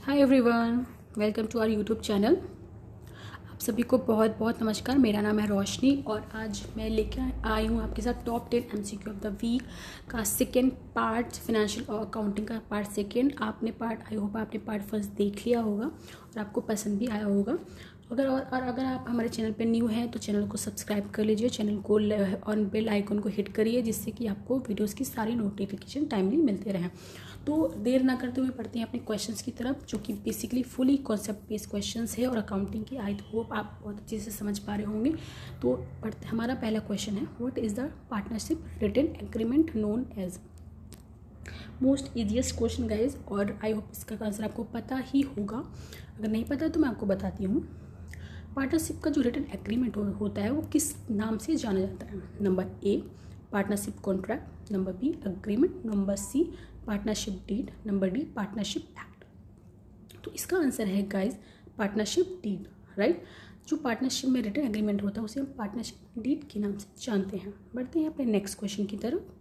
Hi everyone, welcome to our YouTube channel. आप सभी को बहुत बहुत नमस्कार। मेरा नाम है रोशनी और आज मैं लेकर आई हूँ आपके साथ top 10 MCQ of the week का सेकेंड पार्ट, फाइनेंशियल और अकाउंटिंग का पार्ट सेकेंड। आई होप आपने पार्ट फर्स्ट देख लिया होगा और आपको पसंद भी आया होगा। अगर आप हमारे चैनल पर न्यू हैं तो चैनल को सब्सक्राइब कर लीजिए, चैनल को और बेल आइकन को हिट करिए जिससे कि आपको वीडियोज़ की सारी नोटिफिकेशन टाइमली मिलते रहें। तो देर ना करते हुए पढ़ते हैं अपने क्वेश्चंस की तरफ, जो कि basically fully concept based questions है और अकाउंटिंग की आई होप आप बहुत अच्छे से समझ पा रहे होंगे। तो पढ़ते, हमारा पहला क्वेश्चन है, what is the partnership written agreement known as. Most easiest question guys, और आई होप इसका आंसर आपको पता ही होगा। अगर नहीं पता तो मैं आपको बताती हूँ। पार्टनरशिप का जो रिटन एग्रीमेंट होता है वो किस नाम से जाना जाता है। Number A partnership contract, number B agreement, number C partnership deed, number D partnership act. तो इसका आंसर है गाइज पार्टनरशिप डीड, राइट। जो पार्टनरशिप में रिटन एग्रीमेंट होता है उसे हम पार्टनरशिप डीड के नाम से जानते हैं। बढ़ते हैं अपने नेक्स्ट क्वेश्चन की तरफ।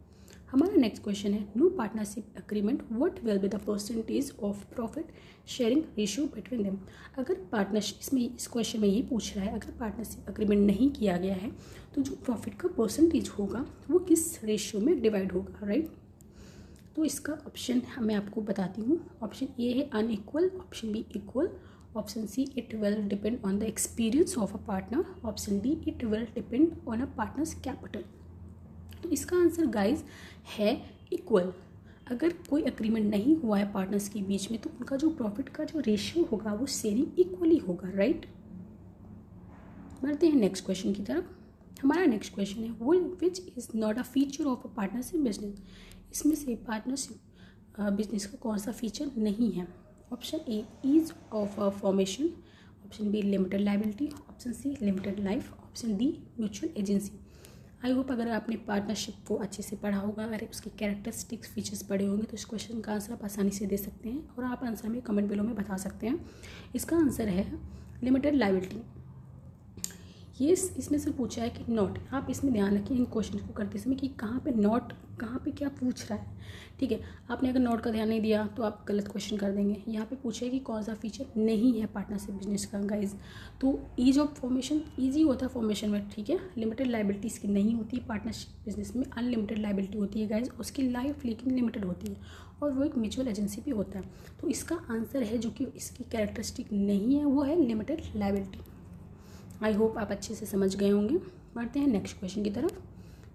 हमारा नेक्स्ट क्वेश्चन है, no partnership agreement what will be the percentage of profit sharing ratio between them. अगर पार्टनरशिप, इसमें इस क्वेश्चन में ये पूछ रहा है, अगर पार्टनरशिप एग्रीमेंट नहीं किया गया है तो जो प्रॉफिट का परसेंटेज होगा वो किस रेशियो में डिवाइड होगा, राइट। तो इसका ऑप्शन मैं आपको बताती हूँ। ऑप्शन ए है unequal, option B equal, option C it will depend on the experience of a partner, option D it will depend on a partner's capital. तो इसका आंसर गाइज है इक्वल। अगर कोई एग्रीमेंट नहीं हुआ है पार्टनर्स के बीच में तो उनका जो प्रॉफिट का जो रेशियो होगा वो शेयरिंग इक्वली होगा, राइट। बढ़ते हैं नेक्स्ट क्वेश्चन की तरफ। हमारा नेक्स्ट क्वेश्चन है, वो which is not a feature of a partnership business. इसमें से पार्टनरशिप बिजनेस का कौन सा फीचर नहीं है। Option A ease of formation, option B limited liability, option C limited life, option D mutual agency. I hope अगर आपने partnership को अच्छे से पढ़ा होगा, अगर उसके कैरेक्टरिस्टिक्स फीचर्स पढ़े होंगे तो इस क्वेश्चन का आंसर आप आसानी से दे सकते हैं और आप आंसर में कमेंट बिलो में बता सकते हैं। इसका आंसर है लिमिटेड लाइबिलिटी। ये इसमें से पूछा है कि नॉट, आप इसमें ध्यान रखिए इन क्वेश्चन को करते समय कि कहाँ पे नॉट, कहाँ पे क्या पूछ रहा है, ठीक है। आपने अगर नोट का ध्यान नहीं दिया तो आप गलत क्वेश्चन कर देंगे। यहाँ पे पूछे कि कौन सा फीचर नहीं है पार्टनरशिप बिजनेस का गाइज। तो ईज ऑफ फॉर्मेशन ईजी होता है फॉर्मेशन में, ठीक है। लिमिटेड लाइबिलिटी इसकी नहीं होती। पार्टनरशिप बिजनेस में अनलिमिटेड लाइबिलिटी होती है गाइज, उसकी लाइफ लेकिन लिमिटेड होती है और वो एक म्यूचुअल एजेंसी भी होता है। तो इसका आंसर है जो कि इसकी कैरेक्टरिस्टिक नहीं है वो है लिमिटेड लाइबिलिटी। आई होप आप अच्छे से समझ गए होंगे। बढ़ते हैं नेक्स्ट क्वेश्चन की तरफ।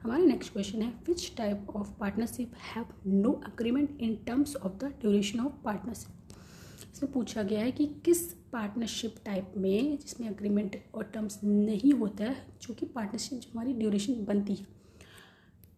हमारा नेक्स्ट क्वेश्चन है, which type of partnership have no agreement in terms of the duration of partnership. इसमें पूछा गया है कि किस पार्टनरशिप टाइप में जिसमें अग्रीमेंट और टर्म्स नहीं होता है जो कि पार्टनरशिप जो हमारी ड्यूरेशन बनती है।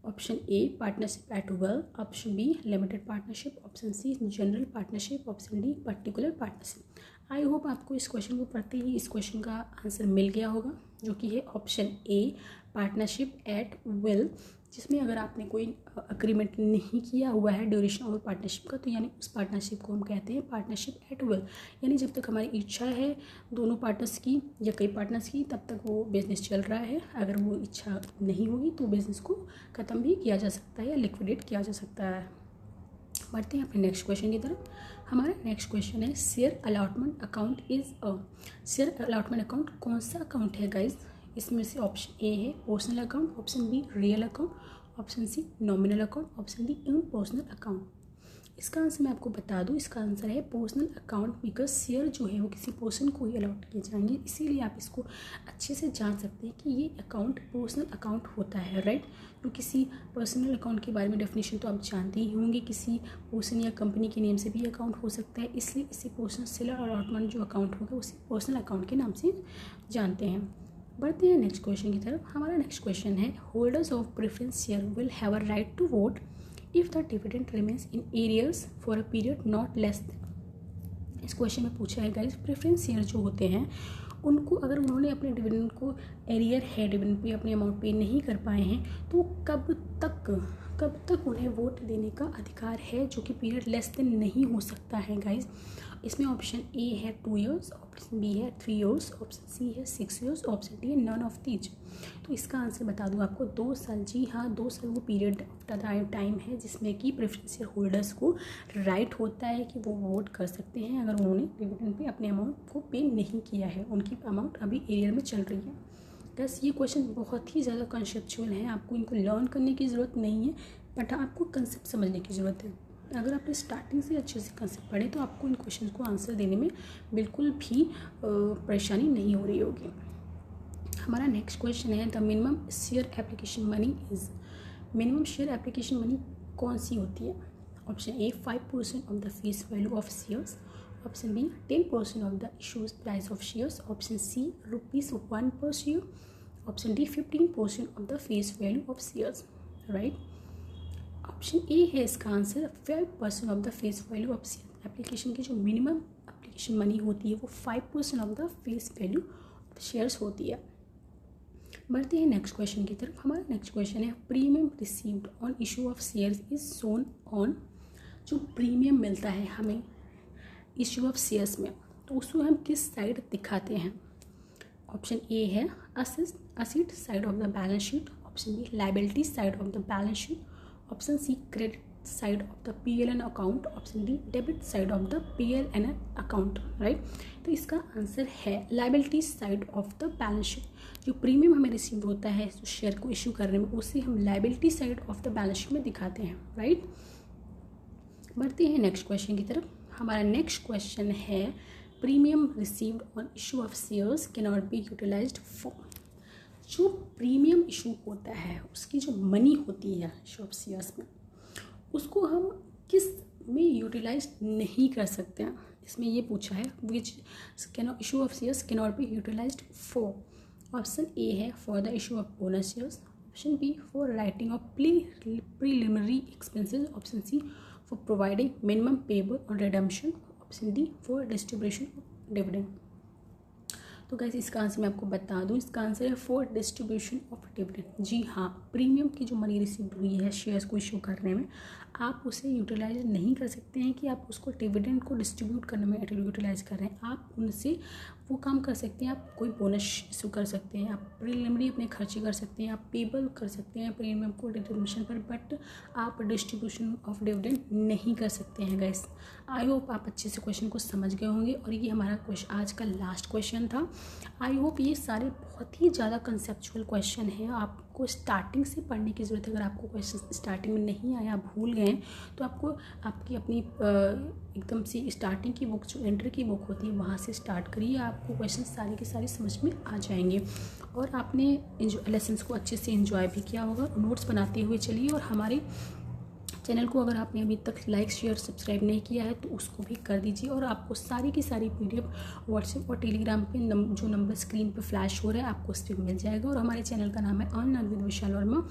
Option A partnership at will, option B limited partnership, option C general partnership, option D particular partnership. I hope आपको इस क्वेश्चन को पढ़ते ही इस क्वेश्चन का आंसर मिल गया होगा, जो कि है option A partnership at will, जिसमें अगर आपने कोई अग्रीमेंट नहीं किया हुआ है ड्यूरेशन ऑफ पार्टनरशिप का तो यानी उस पार्टनरशिप को हम कहते हैं पार्टनरशिप एट विल। यानी जब तक हमारी इच्छा है दोनों पार्टनर्स की या कई पार्टनर्स की तब तक वो बिजनेस चल रहा है। अगर वो इच्छा नहीं होगी तो बिजनेस को ख़त्म भी किया जा सकता है या लिक्विडेट किया जा सकता है। बढ़ते हैं अपने नेक्स्ट क्वेश्चन की तरफ। हमारा नेक्स्ट क्वेश्चन है, share allotment account is a. Share allotment account कौन सा अकाउंट है गाइज। इसमें से ऑप्शन ए है personal account, option B real account, option C nominal account, option D impersonal account. इसका आंसर मैं आपको बता दूं, इसका आंसर है पर्सनल अकाउंट, बिकॉज शेयर जो है वो किसी पर्सन को ही अलॉट किए जाएंगे। इसीलिए आप इसको अच्छे से जान सकते हैं कि ये अकाउंट पर्सनल अकाउंट होता है, राइट। तो किसी पर्सनल अकाउंट के बारे में डेफिनेशन तो आप जानते ही होंगे, किसी पर्सन या कंपनी के नेम से भी अकाउंट हो सकता है, इसलिए इसी पर्सनल शेयर अलॉटमेंट जो अकाउंट होगा उसी पर्सनल अकाउंट के नाम से जानते हैं। बढ़ते हैं नेक्स्ट क्वेश्चन की तरफ। हमारा नेक्स्ट क्वेश्चन है, holders of preference share will have a right to vote if the dividend remains in arrears for a period not less than. इस क्वेश्चन में पूछा है गाइस, प्रेफरेंस शेयर जो होते हैं उनको अगर उन्होंने अपने डिविडेंड को एरियर है डिविडेंड पे अपने अमाउंट पे नहीं कर पाए हैं तो कब कब तक उन्हें वोट देने का अधिकार है, जो कि पीरियड लेस देन नहीं हो सकता है गाइज। इसमें ऑप्शन ए है 2 ईयर्स, ऑप्शन बी है 3 ईयर्स, ऑप्शन सी है 6 ईयर्स, ऑप्शन डी है नन ऑफ दीज। तो इसका आंसर बता दूं आपको 2 साल। जी हाँ, 2 साल वो पीरियड ऑफ द टाइम है जिसमें कि प्रेफरेंशियल होल्डर्स को राइट होता है कि वो वोट कर सकते हैं अगर उन्होंने डिविडेंड पे अपने अमाउंट को पे नहीं किया है, उनकी अमाउंट अभी एरियर में चल रही है। बस ये क्वेश्चन बहुत ही ज़्यादा कंसेप्चुअल है, आपको इनको लर्न करने की ज़रूरत नहीं है, बट आपको कंसेप्ट समझने की ज़रूरत है। अगर आपने स्टार्टिंग से अच्छे से कंसेप्ट पढ़े तो आपको इन क्वेश्चन को आंसर देने में बिल्कुल भी परेशानी नहीं हो रही होगी। हमारा नेक्स्ट क्वेश्चन है the minimum share application money is. Minimum share application money कौन सी होती है? Option A 5% of the face value of shares, option B 10% of the issues price of shares, option C ₹1 per share, option D 15% of the face value of shares. Right, option A है इसका answer 5% of the face value of share. Application की जो minimum application money होती है वो 5% of the face value of shares होती है। बढ़ते हैं नेक्स्ट क्वेश्चन की तरफ। हमारा नेक्स्ट क्वेश्चन है premium received on issue of shares is shown on. जो प्रीमियम मिलता है हमें इशू ऑफ शेयर्स में, तो उसको हम किस साइड दिखाते हैं? ऑप्शन ए है asset side of the balance sheet, option B liability side of the balance sheet, option C credit side of the PL account, option D debit side of the PL account. Right, तो इसका answer है liability side of the balance sheet. जो premium हमें receive होता है जो share को issue करने में, उसे हम liability side of the balance sheet में दिखाते हैं। राइट, बढ़ते हैं नेक्स्ट क्वेश्चन की तरफ। हमारा नेक्स्ट क्वेश्चन है premium received on issue of shares can not be utilised for. जो प्रीमियम इशू होता है उसकी जो मनी होती है इशू ऑफ शेयर्स में, उसको हम किस में यूटिलाइज नहीं कर सकते हैं? इसमें ये पूछा है which issue of shares can not be utilised for. Option A है for the issue of bonus shares, option B for writing off preliminary expenses, option C for providing minimum payable on redemption, option D for distribution of dividend. तो guys इसका answer मैं आपको बता दूं, इसका answer है for distribution of dividend. जी हाँ, प्रीमियम की जो मनी रिसीव हुई है शेयर्स को इशू करने में, आप उसे यूटिलाइज नहीं कर सकते हैं कि आप उसको डिविडेंड को डिस्ट्रीब्यूट करने में यूटिलाइज कर रहे हैं। आप उनसे वो काम कर सकते हैं, आप कोई बोनस इशू कर सकते हैं, आप प्रीलिमिनरी अपने खर्चे कर सकते हैं, आप पेबल कर सकते हैं प्रीमियम को डिस्ट्रीब्यूशन पर, बट आप डिस्ट्रीब्यूशन ऑफ डिविडेंड नहीं कर सकते हैं। गाइस आई होप आप अच्छे से क्वेश्चन को समझ गए होंगे और ये हमारा क्वेश्चन आज का लास्ट क्वेश्चन था। आई होप ये सारे बहुत ही ज़्यादा कंसेप्चुअल क्वेश्चन है, आपको स्टार्टिंग से पढ़ने की ज़रूरत है। अगर आपको क्वेश्चन स्टार्टिंग में नहीं आया, भूल गए, तो आपको आपकी अपनी एकदम से स्टार्टिंग की बुक जो एंट्री की बुक होती है वहाँ से स्टार्ट करिए, आपको क्वेश्चन सारे के सारे समझ में आ जाएंगे और आपने लेसन्स को अच्छे से एंजॉय भी किया होगा। नोट्स बनाते हुए चलिए और हमारे चैनल को अगर आपने अभी तक लाइक शेयर सब्सक्राइब नहीं किया है तो उसको भी कर दीजिए और आपको सारी की सारी PDF व्हाट्सएप और टेलीग्राम पे जो नंबर स्क्रीन पे फ्लैश हो रहा है आपको उस पर मिल जाएगा। और हमारे चैनल का नाम है अर्न विद विशाल वर्मा।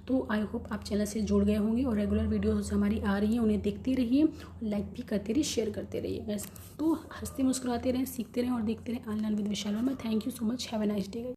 तो आई होप आप चैनल से जुड़ गए होंगे और रेगुलर वीडियोज़ हमारी आ रही हैं, उन्हें देखते रहिए, लाइक भी करते रहिए, शेयर करते रहिए। बस तो हंसते मुस्कुराते रहें, सीखते रहें और देखते रहें earn with Vishal Verma. Thank you so much, have a nice day.